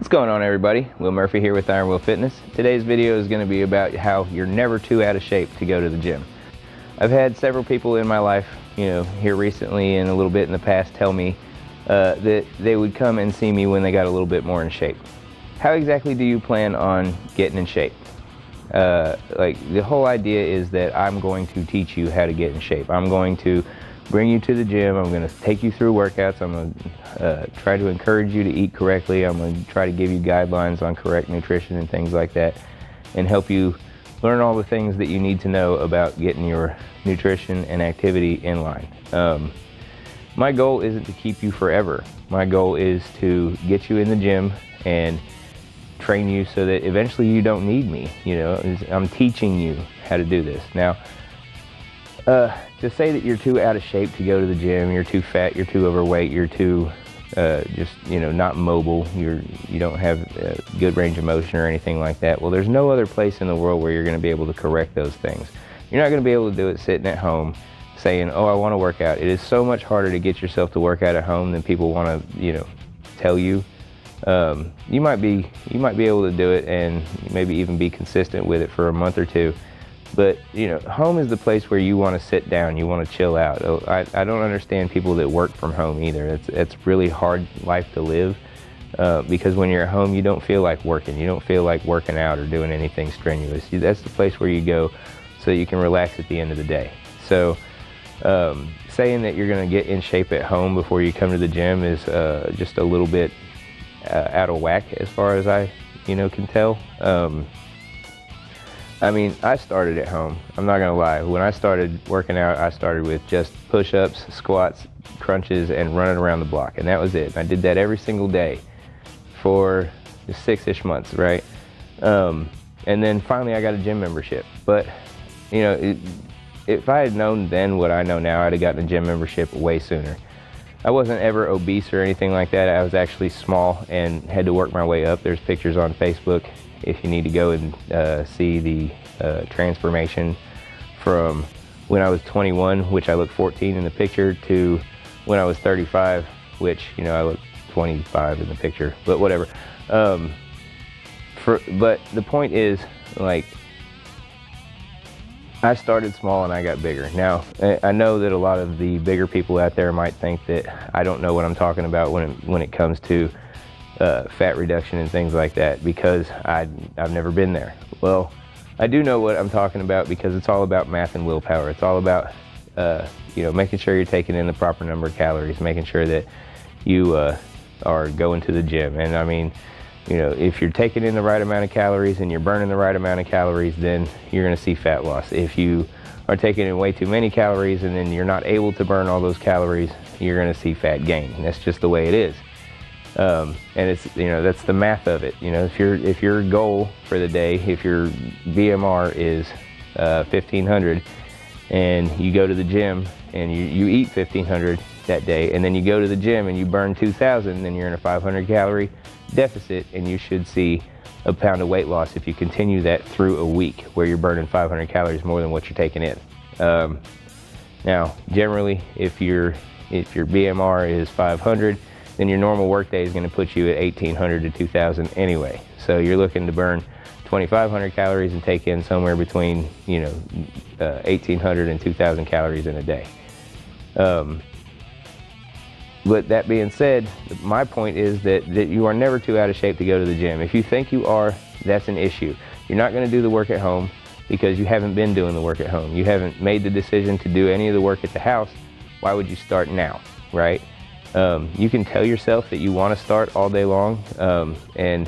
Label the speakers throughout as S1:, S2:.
S1: What's going on, everybody? Will Murphy here with Iron Will Fitness. Today's video is going to be about how you're never too out of shape to go to the gym. I've had several people in my life, here recently and a little bit in the past tell me that they would come and see me when they got a little bit more in shape. How exactly do you plan on getting in shape? Like, the whole idea is that I'm going to teach you how to get in shape. I'm going to bring you to the gym. I'm going to take you through workouts. I'm going to try to encourage you to eat correctly. I'm going to try to give you guidelines on correct nutrition and things like that, and help you learn all the things that you need to know about getting your nutrition and activity in line. My goal isn't to keep you forever. My goal is to get you in the gym and train you so that eventually you don't need me. I'm teaching you how to do this. Now, to say that you're too out of shape to go to the gym, you're too fat, you're too overweight, you're too not mobile, you don't have a good range of motion or anything like that. Well, there's no other place in the world where you're going to be able to correct those things. You're not going to be able to do it sitting at home saying, oh, I want to work out. It is so much harder to get yourself to work out at home than people want to, tell you. You might be able to do it and maybe even be consistent with it for a month or two. But, home is the place where you want to sit down, you want to chill out. I don't understand people that work from home either. It's really hard life to live because when you're at home, you don't feel like working. You don't feel like working out or doing anything strenuous. That's the place where you go so you can relax at the end of the day. So saying that you're going to get in shape at home before you come to the gym is just a little bit out of whack as far as I can tell. I started at home. I'm not gonna lie. When I started working out, I started with just push-ups, squats, crunches, and running around the block, and that was it. I did that every single day for 6-ish months, right? And then finally I got a gym membership. But, if I had known then what I know now, I'd have gotten a gym membership way sooner. I wasn't ever obese or anything like that. I was actually small and had to work my way up. There's pictures on Facebook if you need to go and see the transformation from when I was 21, which I look 14 in the picture, to when I was 35, which, I look 25 in the picture, but whatever. But the point is, like, I started small and I got bigger. Now, I know that a lot of the bigger people out there might think that I don't know what I'm talking about when it comes to fat reduction and things like that, because I've never been there. Well, I do know what I'm talking about, because it's all about math and willpower. It's all about making sure you're taking in the proper number of calories, making sure that you are going to the gym. And if you're taking in the right amount of calories and you're burning the right amount of calories, then you're going to see fat loss. If you are taking in way too many calories and then you're not able to burn all those calories, you're going to see fat gain. And that's just the way it is. And it's, that's the math of it. If your goal for the day, if your BMR is 1500 and you go to the gym and you eat 1500 that day, and then you go to the gym and you burn 2000, then you're in a 500 calorie deficit, and you should see a pound of weight loss if you continue that through a week where you're burning 500 calories more than what you're taking in. Now, generally, if your BMR is 500, then your normal workday is going to put you at 1800 to 2000 anyway. So you're looking to burn 2500 calories and take in somewhere between 1800 and 2000 calories in a day. But that being said, my point is that you are never too out of shape to go to the gym. If you think you are, that's an issue. You're not going to do the work at home because you haven't been doing the work at home. You haven't made the decision to do any of the work at the house. Why would you start now, right? You can tell yourself that you want to start all day long, and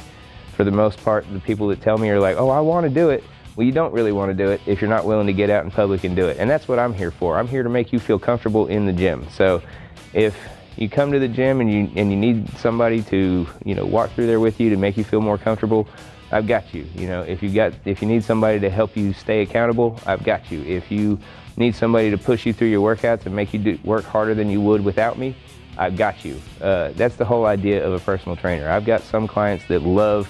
S1: for the most part, the people that tell me are like, oh, I want to do it. Well, you don't really want to do it if you're not willing to get out in public and do it. And that's what I'm here for. I'm here to make you feel comfortable in the gym. So if you come to the gym and you need somebody to walk through there with you to make you feel more comfortable, I've got you. If you need somebody to help you stay accountable, I've got you. If you need somebody to push you through your workouts and make you work harder than you would without me, I've got you. That's the whole idea of a personal trainer. I've got some clients that love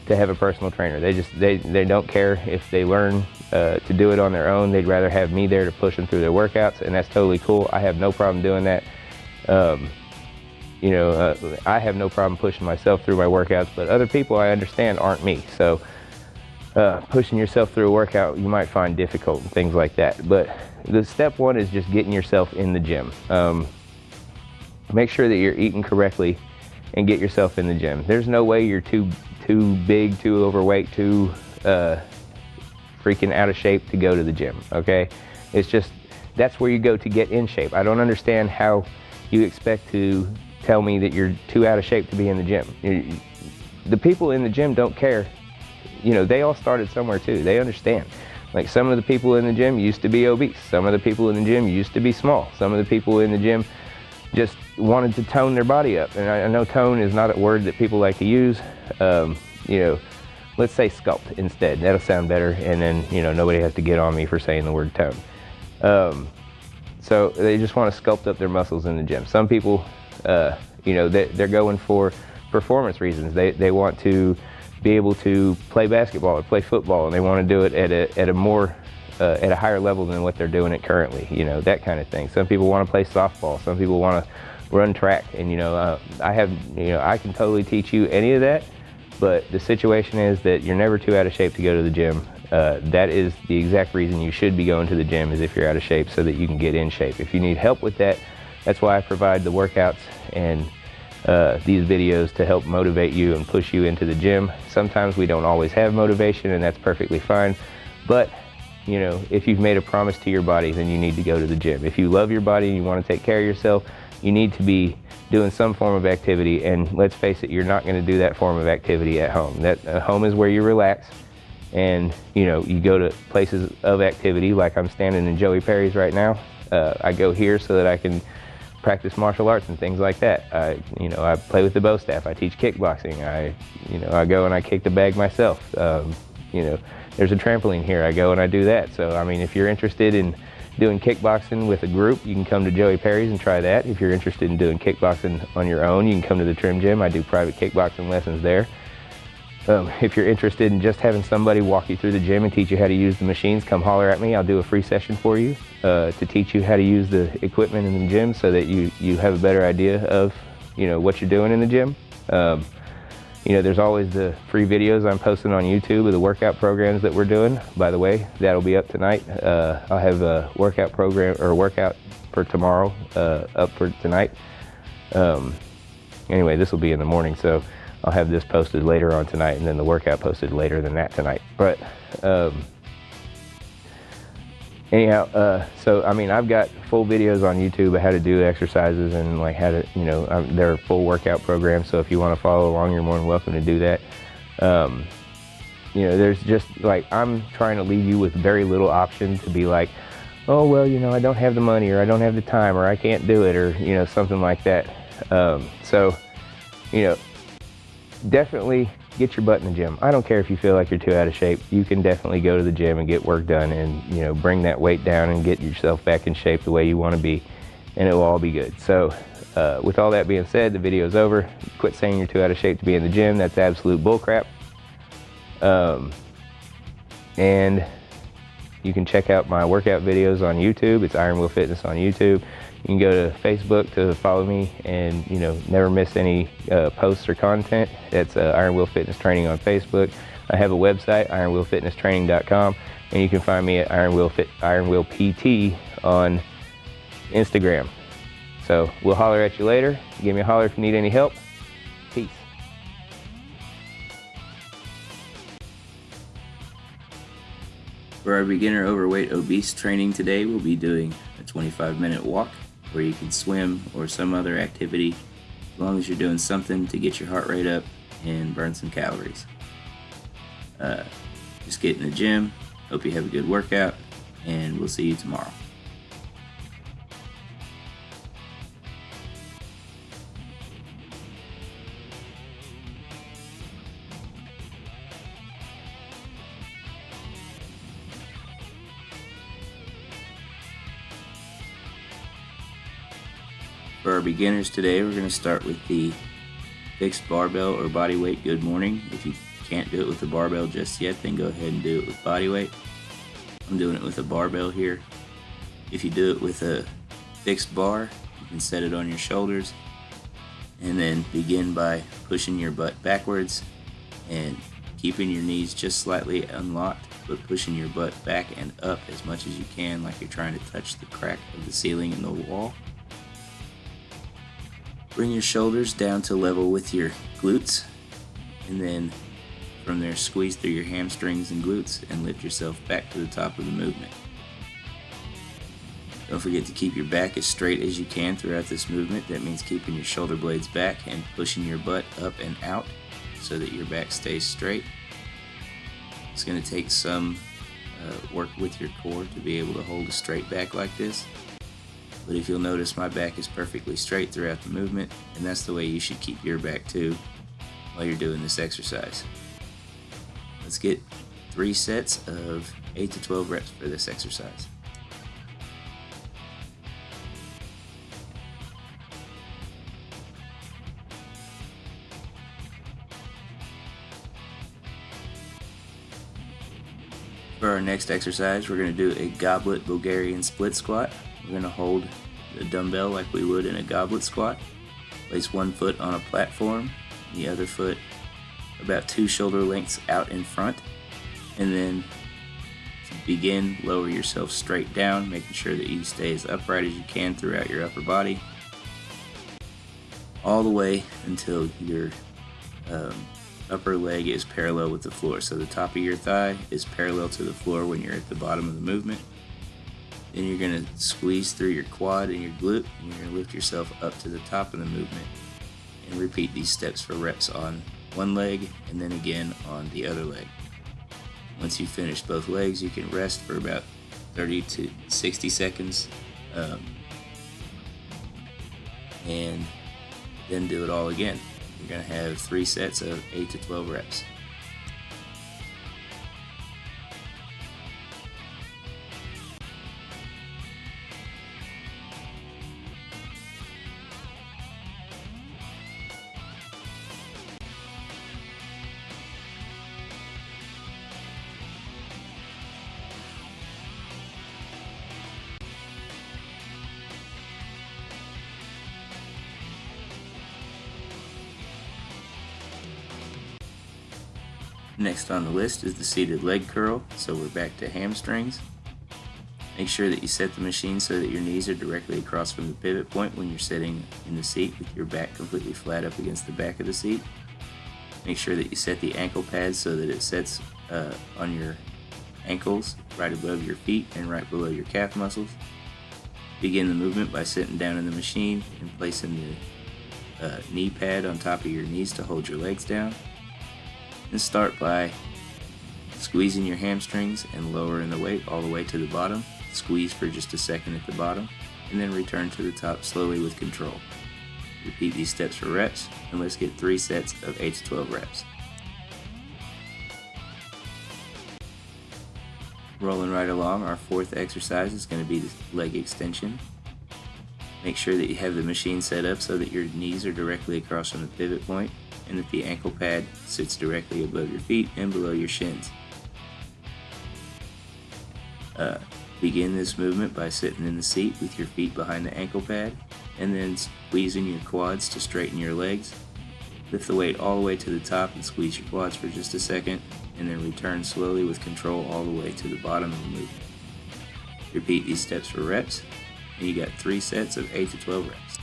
S1: to have a personal trainer. They don't care if they learn to do it on their own. They'd rather have me there to push them through their workouts, and that's totally cool. I have no problem doing that. I have no problem pushing myself through my workouts, but other people, I understand, aren't me. So pushing yourself through a workout you might find difficult and things like that. But the step one is just getting yourself in the gym. Make sure that you're eating correctly and get yourself in the gym. There's no way you're too big, too overweight, too freaking out of shape to go to the gym, okay? It's just, that's where you go to get in shape. I don't understand how you expect to tell me that you're too out of shape to be in the gym. The people in the gym don't care. They all started somewhere too. They understand. Like, some of the people in the gym used to be obese. Some of the people in the gym used to be small. Some of the people in the gym just wanted to tone their body up. And I know tone is not a word that people like to use. Let's say sculpt instead. That'll sound better. And then, nobody has to get on me for saying the word tone. So they just want to sculpt up their muscles in the gym. Some people, they're going for performance reasons. They want to be able to play basketball or play football, and they want to do it at a higher level than what they're doing it currently. That kind of thing. Some people want to play softball. Some people want to run track. And I can totally teach you any of that. But the situation is that you're never too out of shape to go to the gym. That is the exact reason you should be going to the gym, is if you're out of shape, so that you can get in shape. If you need help with that, that's why I provide the workouts and these videos, to help motivate you and push you into the gym. Sometimes we don't always have motivation, and that's perfectly fine. But if you've made a promise to your body, then you need to go to the gym. If you love your body and you want to take care of yourself, you need to be doing some form of activity. And let's face it, you're not going to do that form of activity at home. Home is where you relax. And you go to places of activity, like I'm standing in Joey Perry's right now. I go here so that I can practice martial arts and things like that. I play with the bow staff. I teach kickboxing. I go and I kick the bag myself. There's a trampoline here. I go and I do that. So if you're interested in doing kickboxing with a group, you can come to Joey Perry's and try that. If you're interested in doing kickboxing on your own, you can come to the Trim Gym. I do private kickboxing lessons there. If you're interested in just having somebody walk you through the gym and teach you how to use the machines, come holler at me. I'll do a free session for you to teach you how to use the equipment in the gym, so that you have a better idea of what you're doing in the gym. There's always the free videos I'm posting on YouTube of the workout programs that we're doing. By the way, that'll be up tonight. I'll have a workout for tomorrow up for tonight. Anyway, this will be in the morning, so I'll have this posted later on tonight, and then the workout posted later than that tonight. But anyhow, so I've got full videos on YouTube of how to do exercises, and like how to, they're full workout programs. So if you want to follow along, you're more than welcome to do that. There's just, like, I'm trying to leave you with very little option to be like, oh, well, I don't have the money, or I don't have the time, or I can't do it, or, something like that. Definitely get your butt in the gym. I don't care if you feel like you're too out of shape. You can definitely go to the gym and get work done, and bring that weight down and get yourself back in shape the way you want to be, and it will all be good. So with all that being said, the video's over. Quit saying you're too out of shape to be in the gym. That's absolute bullcrap. And you can check out my workout videos on YouTube. It's Iron Will Fitness on YouTube. You can go to Facebook to follow me and never miss any posts or content. That's Iron Will Fitness Training on Facebook. I have a website, ironwillfitnesstraining.com, and you can find me at Iron Will PT on Instagram. So we'll holler at you later. Give me a holler if you need any help. Peace.
S2: For our beginner overweight obese training today, we'll be doing a 25-minute walk, where you can swim or some other activity, as long as you're doing something to get your heart rate up and burn some calories. Just get in the gym. Hope you have a good workout, and we'll see you tomorrow. For our beginners today, we're going to start with the fixed barbell or body weight good morning. If you can't do it with the barbell just yet, then go ahead and do it with body weight. I'm doing it with a barbell here. If you do it with a fixed bar, you can set it on your shoulders And then begin by pushing your butt backwards and keeping your knees just slightly unlocked, but pushing your butt back and up as much as you can, like you're trying to touch the crack of the ceiling and the wall. Bring your shoulders down to level with your glutes, and then from there squeeze through your hamstrings and glutes and lift yourself back to the top of the movement. Don't forget to keep your back as straight as you can throughout this movement. That means keeping your shoulder blades back and pushing your butt up and out so that your back stays straight. It's going to take some work with your core to be able to hold a straight back like this. But if you'll notice, my back is perfectly straight throughout the movement, and that's the way you should keep your back too while you're doing this exercise. Let's get 3 sets of 8 to 12 reps for this exercise. For our next exercise, we're going to do a goblet Bulgarian split squat. We're going to hold the dumbbell like we would in a goblet squat. Place one foot on a platform, the other foot about 2 shoulder lengths out in front, and then to begin, lower yourself straight down, making sure that you stay as upright as you can throughout your upper body, all the way until your upper leg is parallel with the floor. So the top of your thigh is parallel to the floor when you're at the bottom of the movement. Then you're going to squeeze through your quad and your glute, and you're going to lift yourself up to the top of the movement. And repeat these steps for reps on one leg and then again on the other leg. Once you finish both legs, you can rest for about 30 to 60 seconds and then do it all again. You're going to have 3 sets of 8 to 12 reps. Next on the list is the seated leg curl, so we're back to hamstrings. Make sure that you set the machine so that your knees are directly across from the pivot point when you're sitting in the seat with your back completely flat up against the back of the seat. Make sure that you set the ankle pad so that it sets on your ankles right above your feet and right below your calf muscles. Begin the movement by sitting down in the machine and placing the knee pad on top of your knees to hold your legs down. And start by squeezing your hamstrings and lowering the weight all the way to the bottom. Squeeze for just a second at the bottom, and then return to the top slowly with control. Repeat these steps for reps, and let's get 3 sets of 8 to 12 reps. Rolling right along, our 4th exercise is going to be the leg extension. Make sure that you have the machine set up so that your knees are directly across from the pivot point, and that the ankle pad sits directly above your feet and below your shins. Begin this movement by sitting in the seat with your feet behind the ankle pad, and then squeezing your quads to straighten your legs. Lift the weight all the way to the top and squeeze your quads for just a second, and then return slowly with control all the way to the bottom of the movement. Repeat these steps for reps, and you got 3 sets of 8 to 12 reps.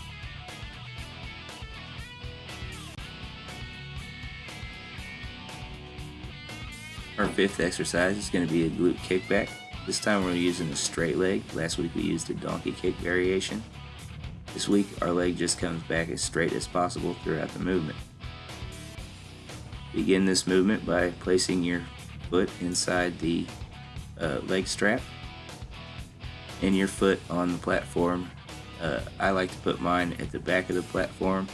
S2: Our 5th exercise is going to be a glute kickback. This time we're using a straight leg. Last week we used a donkey kick variation. This week our leg just comes back as straight as possible throughout the movement. Begin this movement by placing your foot inside the leg strap and your foot on the platform. I like to put mine at the back of the platform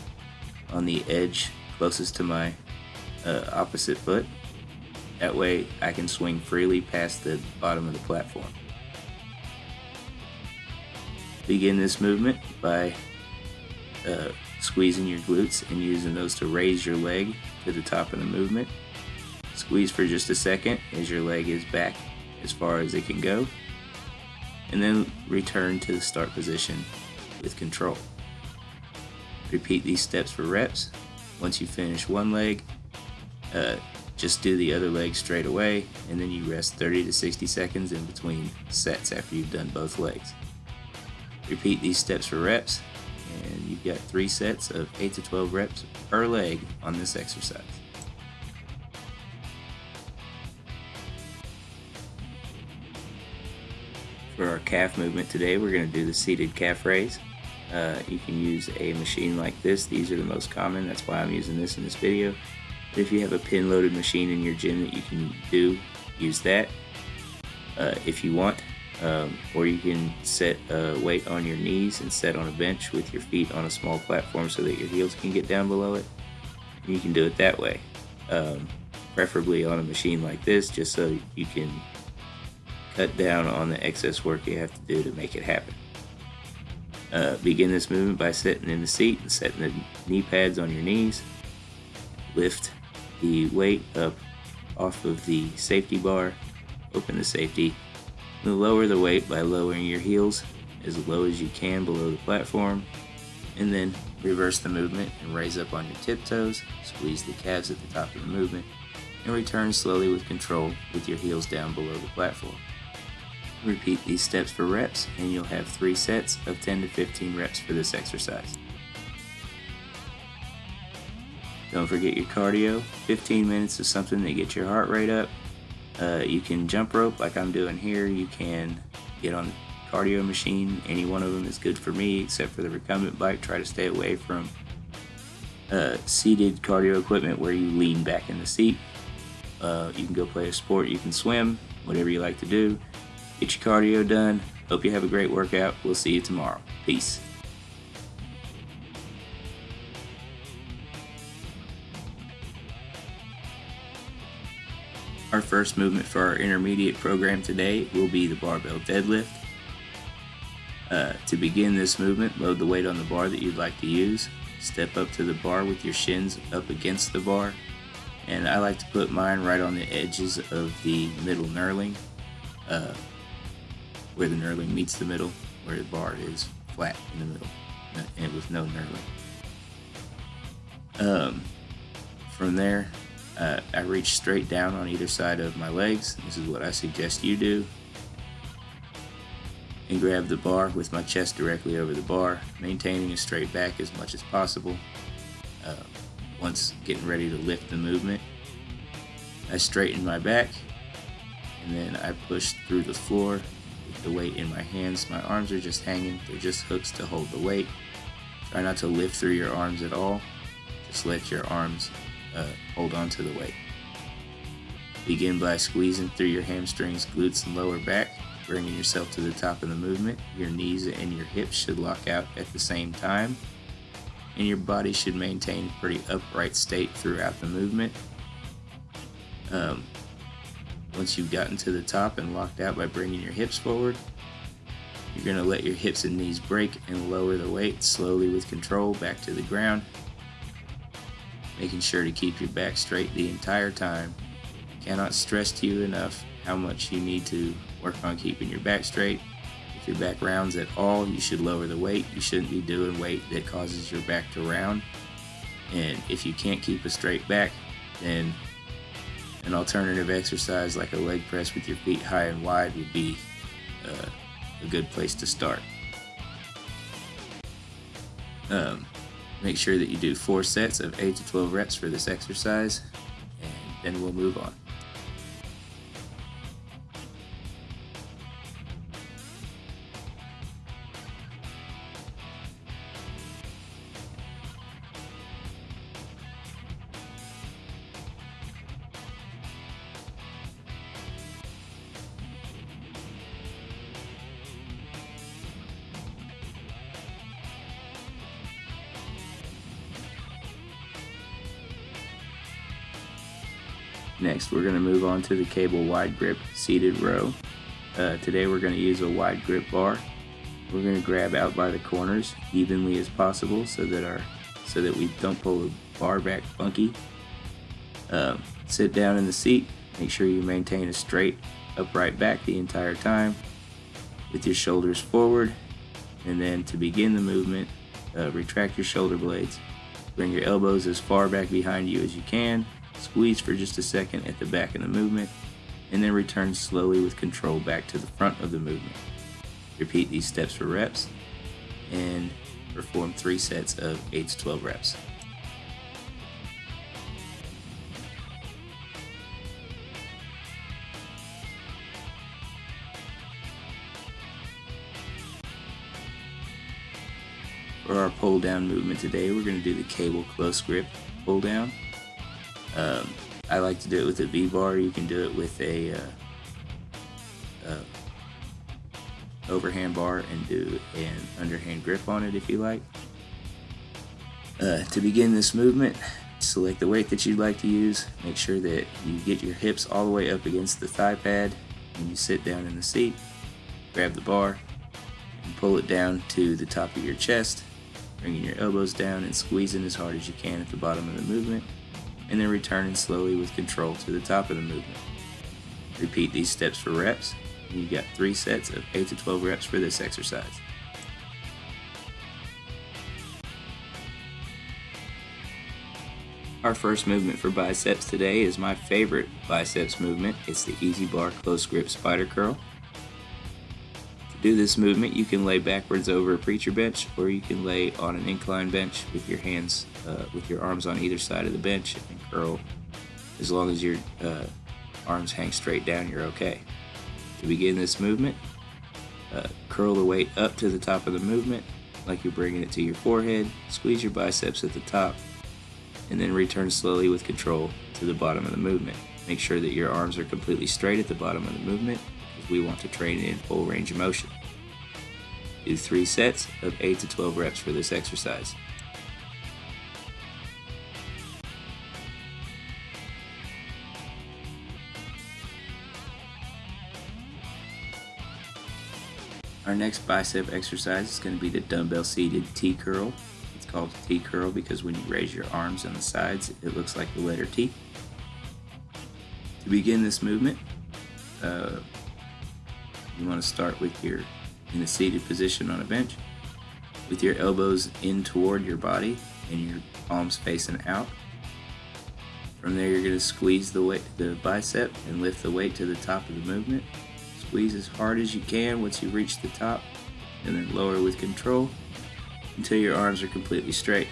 S2: on the edge closest to my opposite foot. That way I can swing freely past the bottom of the platform. Begin this movement by squeezing your glutes and using those to raise your leg to the top of the movement. Squeeze for just a second as your leg is back as far as it can go, and then return to the start position with control. Repeat these steps for reps. Once you finish one leg, just do the other leg straight away, and then you rest 30 to 60 seconds in between sets after you've done both legs. Repeat these steps for reps, and you've got 3 sets of 8 to 12 reps per leg on this exercise. For our calf movement today, we're going to do the seated calf raise. You can use a machine like this. These are the most common, that's why I'm using this in this video. But if you have a pin-loaded machine in your gym that you can use that if you want. Or you can set a weight on your knees and set on a bench with your feet on a small platform so that your heels can get down below it. You can do it that way, preferably on a machine like this, just so you can cut down on the excess work you have to do to make it happen. Begin this movement by sitting in the seat and setting the knee pads on your knees. Lift the weight up off of the safety bar, open the safety, and lower the weight by lowering your heels as low as you can below the platform, and then reverse the movement and raise up on your tiptoes, squeeze the calves at the top of the movement, and return slowly with control with your heels down below the platform. Repeat these steps for reps, and you'll have 3 sets of 10 to 15 reps for this exercise. Don't forget your cardio. 15 minutes is something to get your heart rate up. You can jump rope like I'm doing here. You can get on the cardio machine. Any one of them is good for me, except for the recumbent bike. Try to stay away from seated cardio equipment where you lean back in the seat. You can go play a sport. You can swim, whatever you like to do. Get your cardio done. Hope you have a great workout. We'll see you tomorrow. Peace. Our first movement for our intermediate program today will be the barbell deadlift. To begin this movement, load the weight on the bar that you'd like to use. Step up to the bar with your shins up against the bar. And I like to put mine right on the edges of the middle knurling, where the knurling meets the middle, where the bar is flat in the middle, and with no knurling. From there, I reach straight down on either side of my legs. This is what I suggest you do. And grab the bar with my chest directly over the bar, maintaining a straight back as much as possible. Once getting ready to lift the movement, I straighten my back, and then I push through the floor with the weight in my hands. My arms are just hanging. They're just hooks to hold the weight. Try not to lift through your arms at all. Just let your arms hold on to the weight. Begin by squeezing through your hamstrings, glutes, and lower back, bringing yourself to the top of the movement. Your knees and your hips should lock out at the same time, and your body should maintain a pretty upright state throughout the movement. Once you've gotten to the top and locked out by bringing your hips forward, you're going to let your hips and knees break and lower the weight slowly with control back to the ground, making sure to keep your back straight the entire time. Cannot stress to you enough how much you need to work on keeping your back straight. If your back rounds at all, you should lower the weight. You shouldn't be doing weight that causes your back to round. And if you can't keep a straight back, then an alternative exercise like a leg press with your feet high and wide would be a good place to start. Make sure that you do 4 sets of 8 to 12 reps for this exercise, and then we'll move on. Next, we're going to move on to the cable wide grip seated row. Today we're going to use a wide grip bar. We're going to grab out by the corners evenly as possible so that we don't pull the bar back funky. Sit down in the seat. Make sure you maintain a straight, upright back the entire time with your shoulders forward. And then to begin the movement, retract your shoulder blades. Bring your elbows as far back behind you as you can. Squeeze for just a second at the back of the movement, and then return slowly with control back to the front of the movement. Repeat these steps for reps, and perform 3 sets of 8 to 12 reps. For our pull down movement today, we're going to do the cable close grip pull down. I like to do it with a V-bar. You can do it with a overhand bar and do an underhand grip on it if you like. To begin this movement, select the weight that you'd like to use. Make sure that you get your hips all the way up against the thigh pad when you sit down in the seat. Grab the bar and pull it down to the top of your chest, bringing your elbows down and squeezing as hard as you can at the bottom of the movement, and then returning slowly with control to the top of the movement. Repeat these steps for reps, and you've got 3 sets of 8 to 12 reps for this exercise. Our first movement for biceps today is my favorite biceps movement. It's the easy bar close grip spider curl. To do this movement, you can lay backwards over a preacher bench, or you can lay on an incline bench with your hands, with your arms on either side of the bench, and curl. As long as your arms hang straight down, you're okay. To begin this movement, curl the weight up to the top of the movement like you're bringing it to your forehead. Squeeze your biceps at the top, and then return slowly with control to the bottom of the movement. Make sure that your arms are completely straight at the bottom of the movement, because we want to train in full range of motion. Do 3 sets of 8 to 12 reps for this exercise. Our next bicep exercise is going to be the dumbbell seated T curl. It's called T curl because when you raise your arms on the sides, it looks like the letter T. To begin this movement, you want to start with your in a seated position on a bench, with your elbows in toward your body and your palms facing out. From there, you're going to squeeze the bicep and lift the weight to the top of the movement. Squeeze as hard as you can once you reach the top, and then lower with control until your arms are completely straight.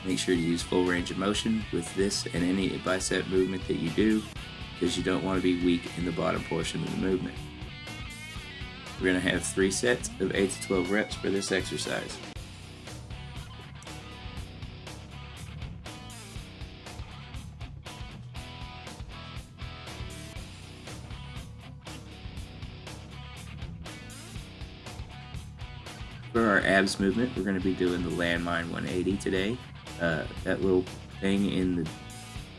S2: Make sure to use full range of motion with this and any bicep movement that you do, because you don't want to be weak in the bottom portion of the movement. We're going to have 3 sets of 8 to 12 reps for this exercise. For our abs movement, we're going to be doing the Landmine 180 today. That little thing in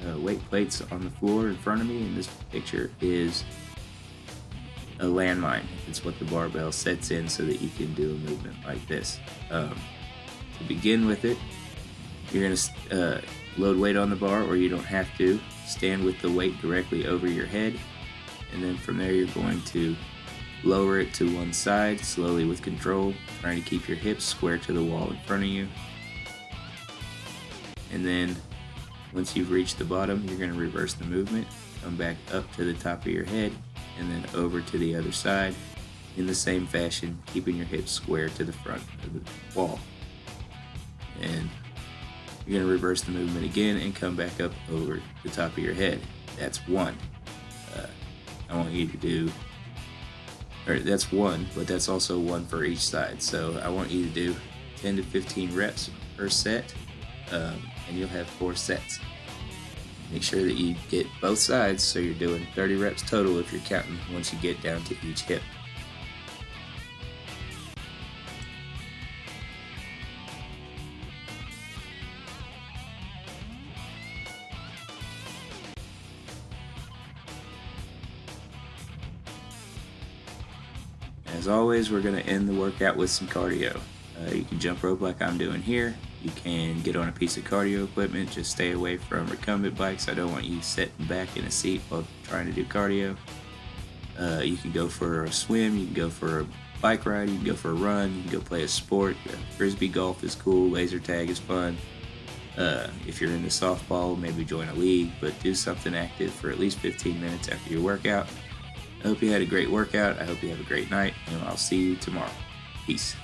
S2: the weight plates on the floor in front of me in this picture is a landmine. It's what the barbell sets in so that you can do a movement like this. To begin with it, you're going to load weight on the bar, or you don't have to. Stand with the weight directly over your head, and then from there you're going to lower it to one side slowly with control, trying to keep your hips square to the wall in front of you. And then once you've reached the bottom, you're going to reverse the movement, come back up to the top of your head, and then over to the other side in the same fashion, keeping your hips square to the front of the wall. And you're going to reverse the movement again and come back up over the top of your head. That's 1. I want you to do, or that's 1, but that's also 1 for each side. So I want you to do 10 to 15 reps per set, and you'll have 4 sets. Make sure that you get both sides, so you're doing 30 reps total if you're counting once you get down to each hip. As always, we're going to end the workout with some cardio. You can jump rope like I'm doing here. You can get on a piece of cardio equipment. Just stay away from recumbent bikes. I don't want you sitting back in a seat while trying to do cardio. You can go for a swim. You can go for bike ride, you can go for a run, you can go play a sport. Frisbee golf is cool, laser tag is fun. If you're into softball, maybe join a league, but do something active for at least 15 minutes after your workout. I hope you had a great workout. I hope you have a great night, and I'll see you tomorrow. Peace.